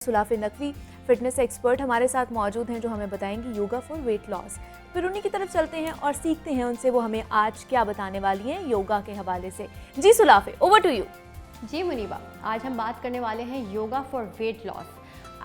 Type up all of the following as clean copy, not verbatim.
सुलाफ़े Naqvi fitness expert हमारे साथ मौजूद हैं जो हमें बताएंगी योगा फॉर वेट लॉस। फिर उन्हीं की तरफ चलते हैं और सीखते हैं उनसे वो हमें आज क्या बताने वाली हैं योगा के हवाले से। जी सुलाफ़े, ओवर टू यू। जी मुनीबा, आज हम बात करने वाले हैं योगा फॉर वेट लॉस।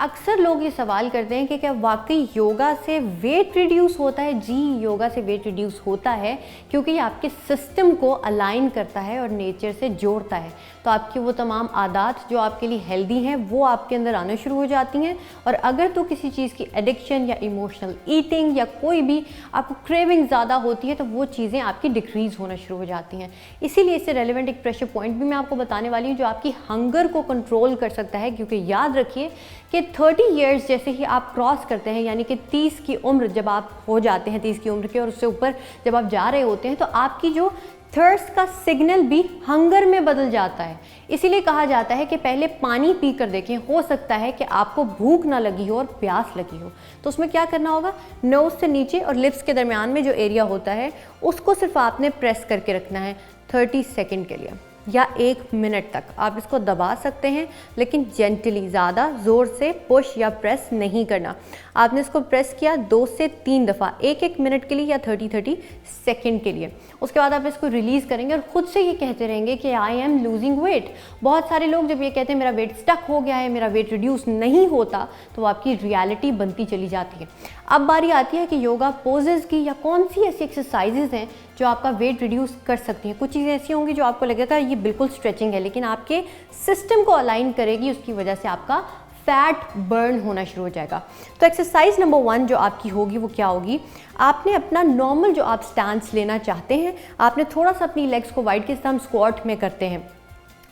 अक्सर लोग ये सवाल करते हैं कि क्या वाकई योगा से वेट रिड्यूस होता है। जी, योगा से वेट रिड्यूस होता है क्योंकि ये आपके सिस्टम को अलाइन करता है और नेचर से जोड़ता है। तो आपकी वो तमाम आदत जो आपके लिए हेल्दी हैं वो आपके अंदर आना शुरू हो जाती हैं। और अगर तो किसी चीज़ की एडिक्शन या इमोशनल ईटिंग या कोई भी आपको क्रेविंग ज़्यादा होती है तो वो चीज़ें आपकी डिक्रीज़ होना शुरू हो जाती हैं। इसीलिए इससे रेलिवेंट एक प्रेशर पॉइंट भी मैं आपको बताने वाली हूँ जो आपकी हंगर को कंट्रोल कर सकता है। क्योंकि याद रखिए कि 30 इयर्स जैसे ही आप क्रॉस करते हैं, यानी कि 30 की उम्र जब आप हो जाते हैं, 30 की उम्र के और उससे ऊपर जब आप जा रहे होते हैं, तो आपकी जो थर्स्ट का सिग्नल भी हंगर में बदल जाता है। इसीलिए कहा जाता है कि पहले पानी पी कर देखें, हो सकता है कि आपको भूख ना लगी हो और प्यास लगी हो। तो उसमें क्या करना होगा, नोज से नीचे और लिप्स के दरमियान में जो एरिया होता है उसको सिर्फ आपने प्रेस करके रखना है 30 सेकेंड के लिए या 1 मिनट तक। आप इसको दबा सकते हैं लेकिन जेंटली, ज़्यादा ज़ोर से पुश या प्रेस नहीं करना। आपने इसको प्रेस किया 2 से 3 दफ़ा 1-1 मिनट के लिए या 30-30 सेकेंड के लिए। उसके बाद आप इसको रिलीज़ करेंगे और ख़ुद से ये कहते रहेंगे कि आई एम लूजिंग वेट। बहुत सारे लोग जब ये कहते हैं मेरा वेट स्टक हो गया है, मेरा वेट रिड्यूस नहीं होता, तो आपकी रियलिटी बनती चली जाती है। अब बारी आती है कि योगा पोजेज़ की या कौन सी ऐसी एक्सरसाइजेज़ हैं जो आपका वेट रिड्यूस कर सकती हैं। कुछ चीज़ें ऐसी होंगी जो आपको लगेगा ये बिल्कुल स्ट्रेचिंग है, लेकिन आपके सिस्टम को अलाइन करेगी, उसकी वजह से आपका फैट बर्न होना शुरू हो जाएगा। तो एक्सरसाइज नंबर 1 जो आपकी होगी वो क्या होगी, आपने अपना नॉर्मल जो आप स्टैंस लेना चाहते हैं, आपने थोड़ा सा अपनी लेग्स को वाइड, किस तरह हम स्क्वाट में करते हैं।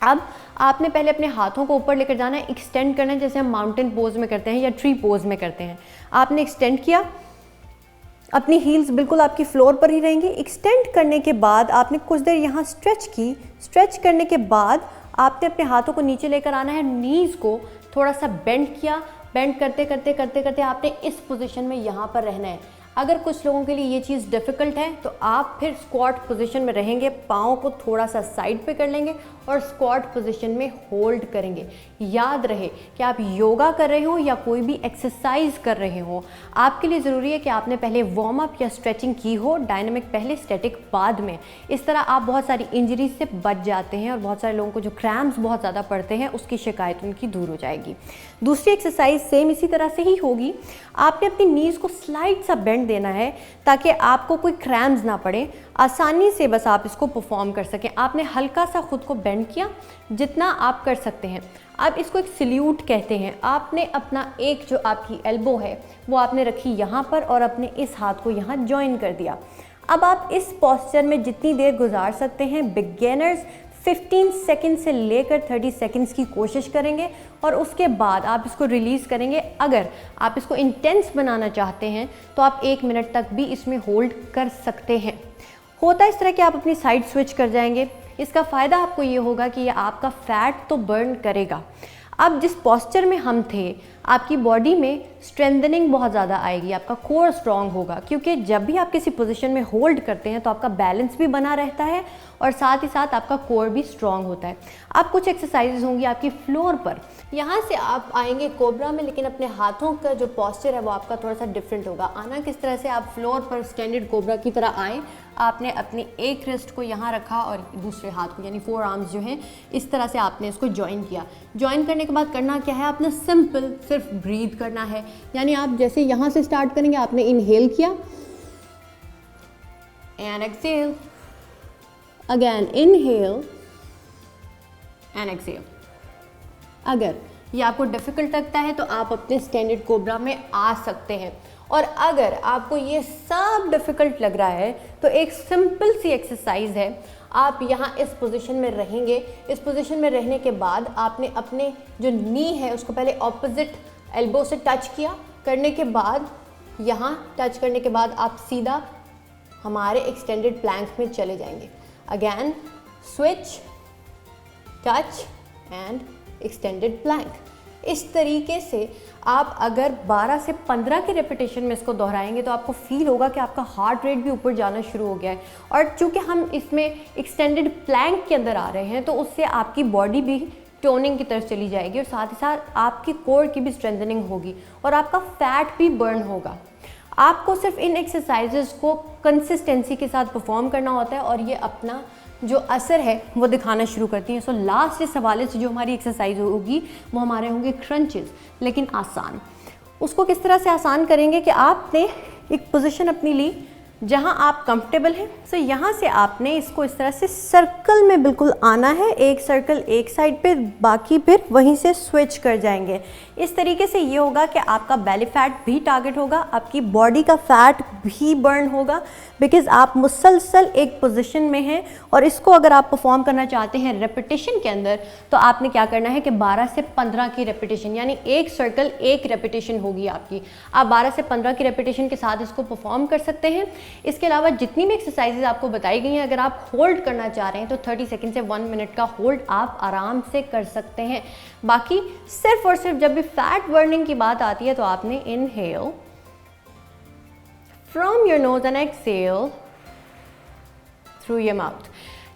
अब आपने पहले अपने हाथों को ऊपर लेकर जाना है, एक्सटेंड करना है जैसे हम माउंटेन पोज में करते हैं या ट्री पोज में करते हैं। आपने एक्सटेंड किया, अपनी हील्स बिल्कुल आपकी फ्लोर पर ही रहेंगी। एक्सटेंड करने के बाद आपने कुछ देर यहाँ स्ट्रेच की। स्ट्रेच करने के बाद आपने अपने हाथों को नीचे लेकर आना है, नीज़ को थोड़ा सा बेंड किया। बेंड करते करते करते करते आपने इस पोजीशन में यहाँ पर रहना है। अगर कुछ लोगों के लिए ये चीज़ डिफ़िकल्ट है तो आप फिर स्क्वाट पोजीशन में रहेंगे, पाँव को थोड़ा सा साइड पे कर लेंगे और स्क्वाट पोजीशन में होल्ड करेंगे। याद रहे कि आप योगा कर रहे हो या कोई भी एक्सरसाइज कर रहे हो, आपके लिए ज़रूरी है कि आपने पहले वार्म अप या स्ट्रेचिंग की हो, डायनामिक पहले, स्टैटिक बाद में। इस तरह आप बहुत सारी इंजरीज से बच जाते हैं और बहुत सारे लोगों को जो क्रैम्प्स बहुत ज़्यादा पड़ते हैं उसकी शिकायत उनकी दूर हो जाएगी। दूसरी एक्सरसाइज सेम इसी तरह से ही होगी। आपने अपनी नीज़ को स्लाइड सा बेंड देना है ताकि आपको कोई क्रैम्प्स ना पड़े, आसानी से बस आप इसको परफॉर्म कर सकें। आपने हल्का सा खुद को बेंड किया जितना आप कर सकते हैं। अब इसको एक सल्यूट कहते हैं। आपने अपना एक जो आपकी एल्बो है वो आपने रखी यहाँ पर और अपने इस हाथ को यहाँ ज्वाइन कर दिया। अब आप इस पोस्चर में जितनी देर गुजार सकते हैं, बिगिनर्स 15 सेकंड से लेकर 30 सेकंड्स की कोशिश करेंगे और उसके बाद आप इसको रिलीज़ करेंगे। अगर आप इसको इंटेंस बनाना चाहते हैं तो आप 1 मिनट तक भी इसमें होल्ड कर सकते हैं। होता इस तरह कि आप अपनी साइड स्विच कर जाएंगे। इसका फ़ायदा आपको ये होगा कि ये आपका फ़ैट तो बर्न करेगा। अब जिस पोस्चर में हम थे, आपकी बॉडी में स्ट्रेंथनिंग बहुत ज़्यादा आएगी, आपका कोर स्ट्रॉन्ग होगा, क्योंकि जब भी आप किसी पोजीशन में होल्ड करते हैं तो आपका बैलेंस भी बना रहता है और साथ ही साथ आपका कोर भी स्ट्रॉन्ग होता है। अब कुछ एक्सरसाइजेज होंगी आपकी फ्लोर पर। यहाँ से आप आएंगे कोबरा में, लेकिन अपने हाथों का जो पोस्चर है वो आपका थोड़ा सा डिफरेंट होगा। आना किस तरह से, आप फ्लोर पर स्टैंडर्ड कोबरा की तरह आए। आपने अपनी एक रिस्ट को यहाँ रखा और दूसरे हाथ को, यानी 4 आर्म्स जो हैं, इस तरह से आपने इसको ज्वाइन किया। ज्वाइन करने के बाद करना क्या है, आपने सिंपल सिर्फ ब्रीथ करना है। यानी आप जैसे यहाँ से स्टार्ट करेंगे, आपने इनहेल किया and exhale, again inhale and exhale. अगर ये आपको डिफ़िकल्ट लगता है तो आप अपने स्टैंडर्ड कोबरा में आ सकते हैं। और अगर आपको ये सब डिफ़िकल्ट लग रहा है तो एक सिंपल सी एक्सरसाइज है। आप यहाँ इस पोजीशन में रहेंगे। इस पोजीशन में रहने के बाद आपने अपने जो नी है उसको पहले ऑपोजिट एल्बो से टच किया। करने के बाद यहाँ टच करने के बाद आप सीधा हमारे एक्सटेंडेड प्लैंक में चले जाएंगे। Again switch, touch and extended plank. इस तरीके से आप अगर 12 से 15 के रेपिटेशन में इसको दोहराएंगे तो आपको फील होगा कि आपका हार्ट रेट भी ऊपर जाना शुरू हो गया है। और चूंकि हम इसमें एक्सटेंडेड प्लैंक के अंदर आ रहे हैं तो उससे आपकी बॉडी भी टोनिंग की तरफ चली जाएगी और साथ ही साथ आपकी कोर की भी स्ट्रेंथनिंग होगी और आपका फैट भी बर्न होगा। आपको सिर्फ इन एक्सरसाइजेस को कंसिस्टेंसी के साथ परफॉर्म करना होता है और ये अपना जो असर है वो दिखाना शुरू करती हैं। सो लास्ट इस हवाले से जो हमारी एक्सरसाइज होगी वो हमारे होंगे क्रंचेस, लेकिन आसान। उसको किस तरह से आसान करेंगे कि आपने एक पोजीशन अपनी ली जहां आप कंफर्टेबल हैं। सो यहाँ से आपने इसको इस तरह से सर्कल में बिल्कुल आना है, एक सर्कल एक साइड पे, बाकी फिर वहीं से स्विच कर जाएंगे। इस तरीके से ये होगा कि आपका बेली फैट भी टारगेट होगा, आपकी बॉडी का फैट भी बर्न होगा, बिकॉज आप मुसलसल एक पोजीशन में हैं। और इसको अगर आप परफॉर्म करना चाहते हैं रेपिटेशन के अंदर, तो आपने क्या करना है कि 12 से 15 की रेपिटेशन, यानी एक सर्कल एक रेपिटेशन होगी आपकी। आप 12 से 15 की रेपिटेशन के साथ इसको परफॉर्म कर सकते हैं। इसके अलावा जितनी भी एक्सरसाइजेज आपको बताई गई हैं, अगर आप होल्ड करना चाह रहे हैं तो 30 सेकंड से 1 मिनट का होल्ड आप आराम से कर सकते हैं। बाकी सिर्फ और सिर्फ जब भी फैट बर्निंग की बात आती है तो आपने inhale from your nose and exhale through your mouth.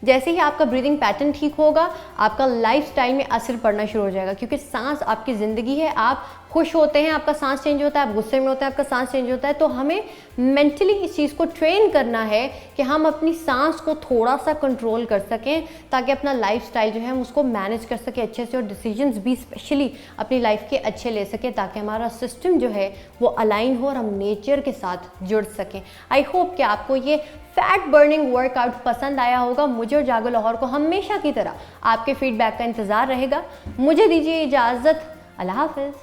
जैसे ही आपका ब्रीदिंग पैटर्न ठीक होगा, आपका लाइफस्टाइल में असर पड़ना शुरू हो जाएगा, क्योंकि सांस आपकी ज़िंदगी है। आप खुश होते हैं, आपका सांस चेंज होता है, आप गुस्से में होते हैं, आपका सांस चेंज होता है। तो हमें मेंटली इस चीज़ को ट्रेन करना है कि हम अपनी सांस को थोड़ा सा कंट्रोल कर सकें, ताकि अपना लाइफस्टाइल जो है हम उसको मैनेज कर सकें अच्छे से, और डिसीजंस भी स्पेशली अपनी लाइफ के अच्छे ले सकें, ताकि हमारा सिस्टम जो है वो अलाइन हो और हम नेचर के साथ जुड़ सकें। आई होप कि आपको ये फैट बर्निंग वर्कआउट पसंद आया होगा। मुझे और जागो लाहौर को हमेशा की तरह आपके फीडबैक का इंतज़ार रहेगा। मुझे दीजिए इजाज़त। अल्लाह हाफ़िज़।